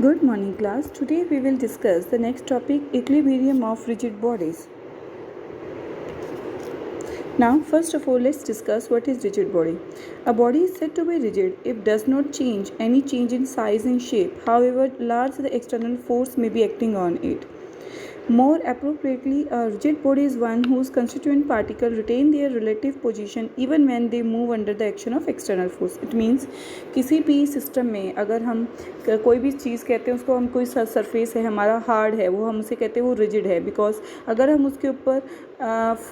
Good morning class. Today we will discuss the next topic, equilibrium of rigid bodies. Now first of all let's discuss what is rigid body. A body is said to be rigid if does not change any change in size and shape, however large the external force may be acting on it. More appropriately, a rigid body is one whose constituent particles retain their relative position even when they move under the action of external force. It means किसी भी system में अगर हम कोई भी चीज़ कहते हैं उसको हम कोई सरफेस है हमारा हार्ड है वो हम उसे कहते हैं वो रिजिड है बिकॉज अगर हम उसके ऊपर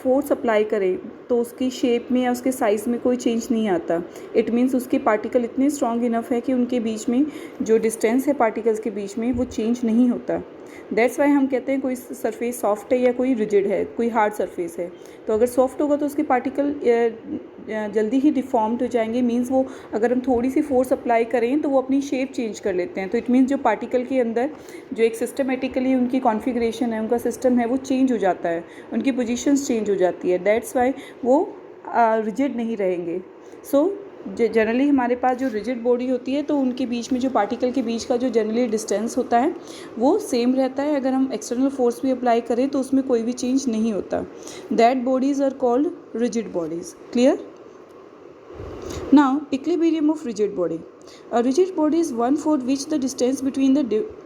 फोर्स अप्लाई करें तो उसकी शेप में या उसके साइज़ में कोई चेंज नहीं आता. इट मीन्स उसके पार्टिकल इतने स्ट्रॉन्ग इनफ है कि उनके बीच में जो डिस्टेंस है पार्टिकल्स के बीच में वो चेंज नहीं होता. दैट्स वाई हम कहते हैं कोई सरफेस सॉफ्ट है या कोई रिजिड है, कोई हार्ड सरफेस है. तो अगर सॉफ्ट होगा तो उसके पार्टिकल जल्दी ही डिफॉर्म्ड हो जाएंगे. मीन्स वो अगर हम थोड़ी सी फोर्स अप्लाई करें तो वो अपनी शेप चेंज कर लेते हैं. तो इट मीन्स जो पार्टिकल के अंदर जो एक सिस्टमेटिकली उनकी कॉन्फ़िगरेशन है, उनका सिस्टम है, वो चेंज हो जाता है, उनकी पोजीशंस चेंज हो जाती है. दैट्स वाई वो रिजिड नहीं रहेंगे. सो जनरली हमारे पास जो रिजिड बॉडी होती है तो उनके बीच में जो पार्टिकल के बीच का जो जनरली डिस्टेंस होता है वो सेम रहता है. अगर हम एक्सटर्नल फोर्स भी अप्लाई करें तो उसमें कोई भी चेंज नहीं होता. That bodies are called rigid bodies. Clear? Now, equilibrium of rigid body. A rigid body is one for which the distance between the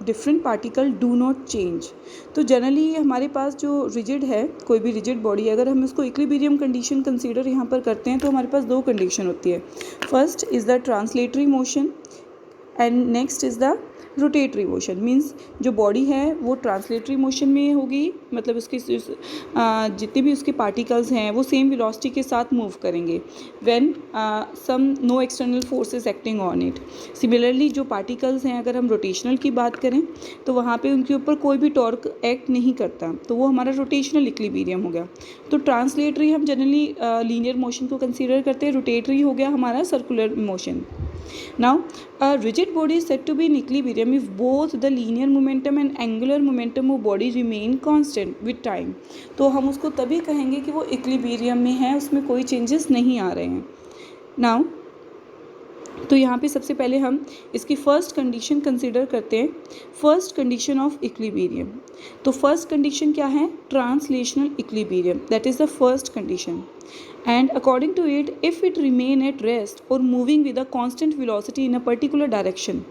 different particle do not change. तो generally हमारे पास जो रिजिड है, कोई भी rigid body अगर हम उसको equilibrium condition consider यहाँ पर करते हैं तो हमारे पास दो कंडीशन होती है. First is the translatory motion and next is the rotatory motion. Means जो बॉडी है वो ट्रांसलेटरी मोशन में होगी, मतलब उसकी जितने भी उसके पार्टिकल्स हैं वो सेम वेलोसिटी के साथ मूव करेंगे when some no external forces acting on it. Similarly जो पार्टिकल्स हैं अगर हम रोटेशनल की बात करें तो वहाँ पे उनके ऊपर कोई भी टॉर्क एक्ट नहीं करता, तो वो हमारा रोटेशनल इक्विलिब्रियम हो गया. तो ट्रांसलेटरी हम जनरली लीनियर मोशन को कंसिडर करते हैं, रोटेटरी हो गया हमारा circular motion. Now, a rigid body is said to be in equilibrium if both the linear momentum and angular momentum of body remain constant with time. तो हम उसको तभी कहेंगे कि वो इक्विलिब्रियम में है, उसमें कोई चेंजेस नहीं आ रहे हैं. Now, तो यहाँ पे सबसे पहले हम इसकी फर्स्ट कंडीशन कंसिडर करते हैं. First condition of equilibrium. तो फर्स्ट कंडीशन क्या है? Translational equilibrium. That is the first condition. And according to it, if it remain at rest or moving with a constant velocity in a particular direction,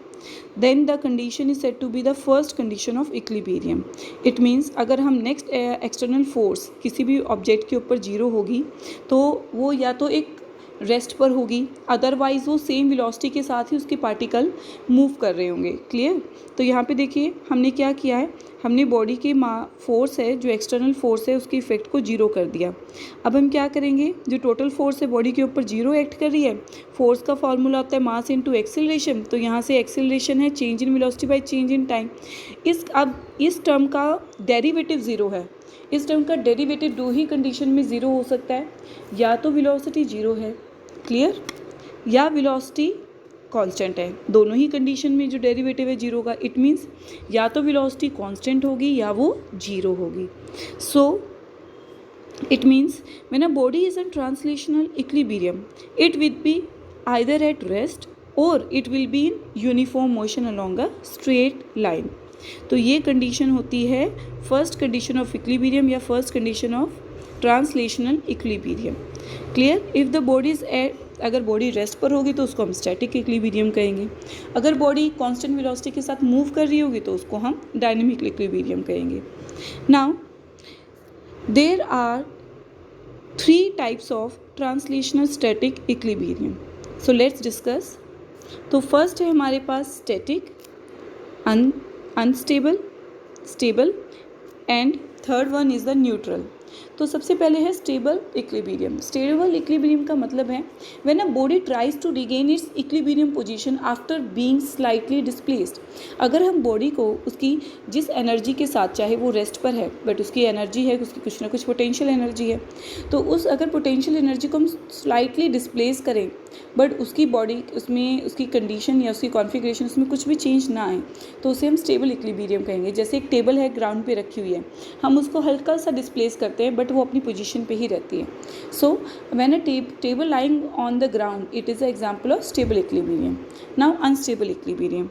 then the condition is said to be the first condition of equilibrium. It means अगर हम next external force किसी भी object के ऊपर zero होगी तो वो या तो एक रेस्ट पर होगी, अदरवाइज़ वो सेम वेलोसिटी के साथ ही उसके पार्टिकल मूव कर रहे होंगे. क्लियर? तो यहाँ पे देखिए हमने क्या किया है, हमने बॉडी के फोर्स है जो एक्सटर्नल फोर्स है उसकी इफेक्ट को जीरो कर दिया. अब हम क्या करेंगे, जो टोटल फोर्स है बॉडी के ऊपर जीरो एक्ट कर रही है. फोर्स का फॉर्मूला होता है मास इनटू एक्सेलरेशन. तो यहाँ से एक्सेलरेशन है change in velocity by change in time. इस टर्म का डेरिवेटिव ज़ीरो है. इस टर्म का डेरिवेटिव दो ही कंडीशन में ज़ीरो हो सकता है, या तो वेलोसिटी जीरो है, क्लियर, या वेलोसिटी कांस्टेंट है. दोनों ही कंडीशन में जो डेरिवेटिव है जीरो का, इट मीन्स या तो वेलोसिटी कांस्टेंट होगी या वो जीरो होगी. So it means when a body is in translational equilibrium it will be either at rest और it will be in uniform motion along a straight line. तो ये condition होती है फर्स्ट कंडीशन ऑफ इक्विलिब्रियम या first condition of translational equilibrium. Clear? If the body is अगर body rest पर होगी तो उसको हम स्टैटिक इक्विलिब्रियम कहेंगे. अगर बॉडी कांस्टेंट वेलोसिटी के साथ मूव कर रही होगी तो उसको हम डायनेमिक इक्विलिब्रियम कहेंगे. Now there are 3 types of translational static equilibrium. So let's discuss. तो फर्स्ट है हमारे पास static, unstable, stable and third one is the neutral. तो सबसे पहले है स्टेबल इक्विलिब्रियम. स्टेबल इक्विलिब्रियम का मतलब है when a body tries to regain its equilibrium position after being slightly displaced. अगर हम बॉडी को उसकी जिस एनर्जी के साथ, चाहे वो रेस्ट पर है बट उसकी एनर्जी है, उसकी कुछ ना कुछ पोटेंशियल एनर्जी है, तो उस अगर पोटेंशियल एनर्जी को हम स्लाइटली डिस्प्लेस करें बट उसकी बॉडी उसमें उसकी कंडीशन या उसकी कॉन्फ़िगरेशन उसमें कुछ भी चेंज ना आए तो उसे हम स्टेबल इक्विलिब्रियम कहेंगे. जैसे एक टेबल है ग्राउंड पे रखी हुई है, हम उसको हल्का सा डिस्प्लेस करते हैं बट वो अपनी पोजीशन पे ही रहती है. So when a table lying on the ground it is a example of stable equilibrium. Now unstable equilibrium.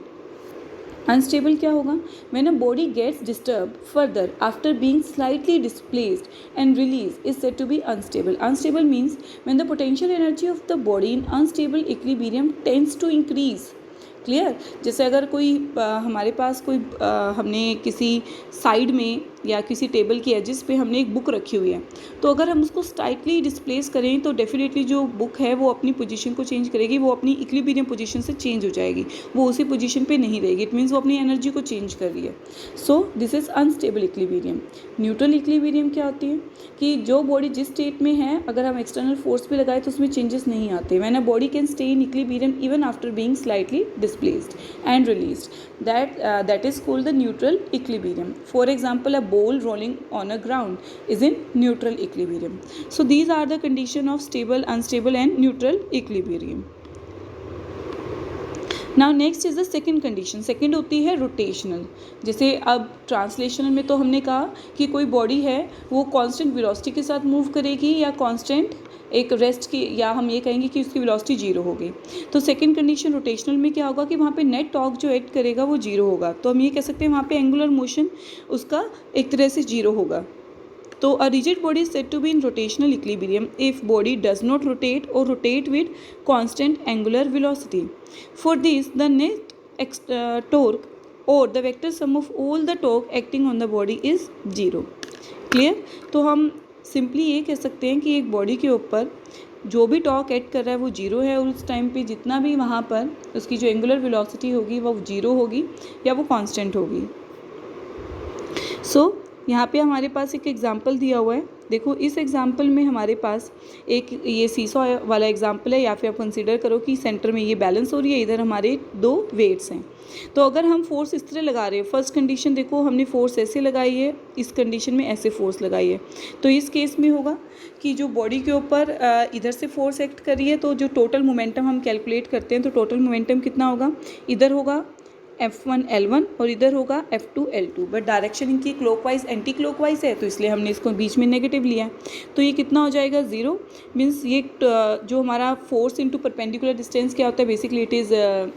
Unstable क्या होगा? When a body gets disturb further after being slightly displaced and release is said to be unstable. Unstable means when the potential energy of the body in unstable equilibrium tends to increase. Clear? जैसे अगर कोई हमारे पास कोई हमने किसी side में या किसी टेबल की एजिस पे हमने एक बुक रखी हुई है, तो अगर हम उसको स्लाइटली डिस्प्लेस करें तो डेफिनेटली जो बुक है वो अपनी पोजीशन को चेंज करेगी, वो अपनी इक्विलिब्रियम पोजीशन से चेंज हो जाएगी, वो उसी पोजीशन पे नहीं रहेगी. इट मीन्स वो अपनी एनर्जी को चेंज कर रही है. So this is unstable equilibrium. Neutral equilibrium क्या होती है कि जो बॉडी जिस स्टेट में है अगर हम एक्सटर्नल फोर्स भी लगाए तो उसमें चेंजेस नहीं आते. When a body can stay in equilibrium even after being slightly displaced and released, that is called the neutral equilibrium. For example, a ball rolling on a ground is in neutral equilibrium. So these are the condition of stable, unstable and neutral equilibrium. Now next is the second condition. second होती है rotational. जैसे अब translational में तो हमने कहा कि कोई बॉडी है वो कांस्टेंट वेलोसिटी के साथ मूव करेगी या कांस्टेंट एक रेस्ट की, या हम ये कहेंगे कि उसकी वेलोसिटी जीरो होगी. तो सेकंड कंडीशन रोटेशनल में क्या होगा कि वहाँ पे नेट टॉर्क जो एक्ट करेगा वो जीरो होगा. तो हम ये कह सकते हैं वहाँ पे एंगुलर मोशन उसका एक तरह से जीरो होगा. तो a rigid body is said to be in rotational equilibrium if body does not rotate और rotate with constant angular velocity. For this the net torque और the vector sum of all the torque acting on the body is zero. Clear? तो हम simply ये कह सकते हैं कि एक बॉडी के ऊपर जो भी टॉर्क एक्ट कर रहा है वो जीरो है और उस टाइम पे जितना भी वहाँ पर उसकी जो एंगुलर वेलोसिटी होगी वो जीरो होगी या वो कांस्टेंट होगी. सो यहाँ पे हमारे पास एक एग्जांपल दिया हुआ है. देखो इस एग्जांपल में हमारे पास एक ये सीसॉ वाला एग्जांपल है, या फिर आप कंसीडर करो कि सेंटर में ये बैलेंस हो रही है, इधर हमारे दो वेट्स हैं. तो अगर हम फोर्स इस तरह लगा रहे हैं, फर्स्ट कंडीशन देखो हमने फोर्स ऐसे लगाई है, इस कंडीशन में ऐसे फोर्स लगाई है, तो इस केस में होगा कि जो बॉडी के ऊपर इधर से फोर्स एक्ट कर रही है तो जो टोटल मोमेंटम हम कैलकुलेट करते हैं तो टोटल मोमेंटम कितना होगा, इधर होगा F1 L1 और इधर होगा F2 L2. बट डायरेक्शन इनकी क्लॉकवाइज एंटी क्लॉकवाइज है तो इसलिए हमने इसको बीच में नेगेटिव लिया है. तो ये कितना हो जाएगा, ज़ीरो. मीन्स ये जो हमारा फोर्स इनटू परपेंडिकुलर डिस्टेंस क्या होता है, बेसिकली इट इज़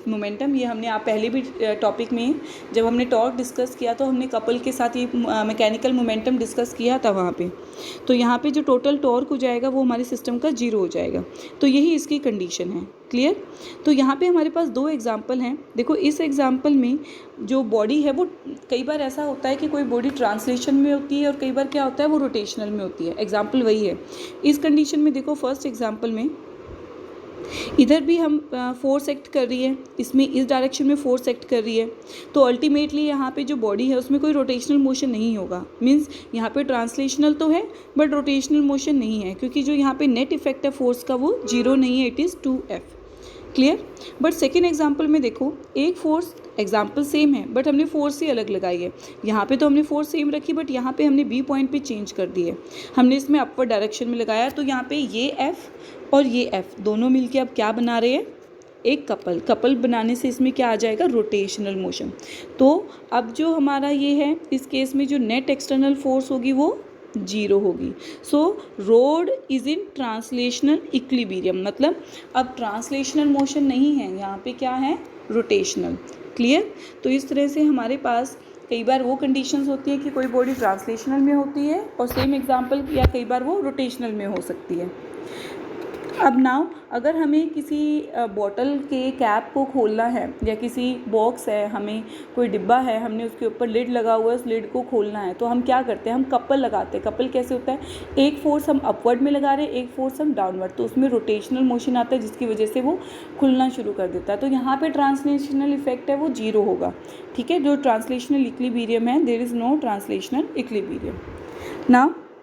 मोमेंटम. ये हमने आप पहले भी टॉपिक में जब हमने टॉर्क डिस्कस किया तो हमने कपल के साथ ये मैकेनिकल मोमेंटम डिस्कस किया था वहाँ पे. तो यहाँ पे जो टोटल टॉर्क हो जाएगा वो हमारे सिस्टम का जीरो हो जाएगा. तो यही इसकी कंडीशन है. क्लियर? तो यहाँ पे हमारे पास दो एग्जाम्पल हैं. देखो इस एग्जाम्पल में जो बॉडी है वो कई बार ऐसा होता है कि कोई बॉडी ट्रांसलेशन में होती है और कई बार क्या होता है वो रोटेशनल में होती है. एग्जाम्पल वही है. इस कंडीशन में देखो फर्स्ट एग्जाम्पल में इधर भी हम फोर्स एक्ट कर रही है, इसमें इस डायरेक्शन में फोर्स एक्ट कर रही है, तो अल्टीमेटली यहाँ पे जो बॉडी है उसमें कोई रोटेशनल मोशन नहीं होगा. मीन्स यहाँ पे ट्रांसलेशनल तो है बट रोटेशनल मोशन नहीं है, क्योंकि जो यहाँ पे नेट इफेक्ट है फोर्स का वो जीरो नहीं है, it is 2F. Clear? But second example में देखो एक फोर्स, एग्जाम्पल सेम है बट हमने फोर्स ही अलग लगाई है. यहाँ पे तो हमने फोर्स सेम रखी बट यहाँ पे हमने बी पॉइंट पे चेंज कर दी है, हमने इसमें अपवर्ड डायरेक्शन में लगाया. तो यहाँ पे ये F और ये F दोनों मिलके अब क्या बना रहे हैं, एक कपल बनाने से इसमें क्या आ जाएगा, रोटेशनल मोशन. तो अब जो हमारा ये है इस केस में जो नेट एक्सटर्नल फोर्स होगी वो जीरो होगी. So rod is in translational equilibrium, मतलब अब ट्रांसलेशनल मोशन नहीं है, यहाँ पे क्या है, रोटेशनल. क्लियर? तो इस तरह से हमारे पास कई बार वो कंडीशंस होती है कि कोई बॉडी ट्रांसलेशनल में होती है और सेम एग्जांपल, या कई बार वो रोटेशनल में हो सकती है. अब नाउ अगर हमें किसी बॉटल के कैप को खोलना है या किसी बॉक्स है, हमें कोई डिब्बा है, हमने उसके ऊपर लिड लगा हुआ है, उस लिड को खोलना है, तो हम क्या करते हैं, हम कपल लगाते हैं. कपल कैसे होता है, एक फोर्स हम अपवर्ड में लगा रहे हैं, एक फोर्स हम डाउनवर्ड, तो उसमें रोटेशनल मोशन आता है जिसकी वजह से वो खुलना शुरू कर देता है. तो यहाँ पर ट्रांसलेशनल इफेक्ट है वो जीरो होगा. ठीक है? जो ट्रांसलेशनल इक्विलिब्रियम है, there is no translational equilibrium. Now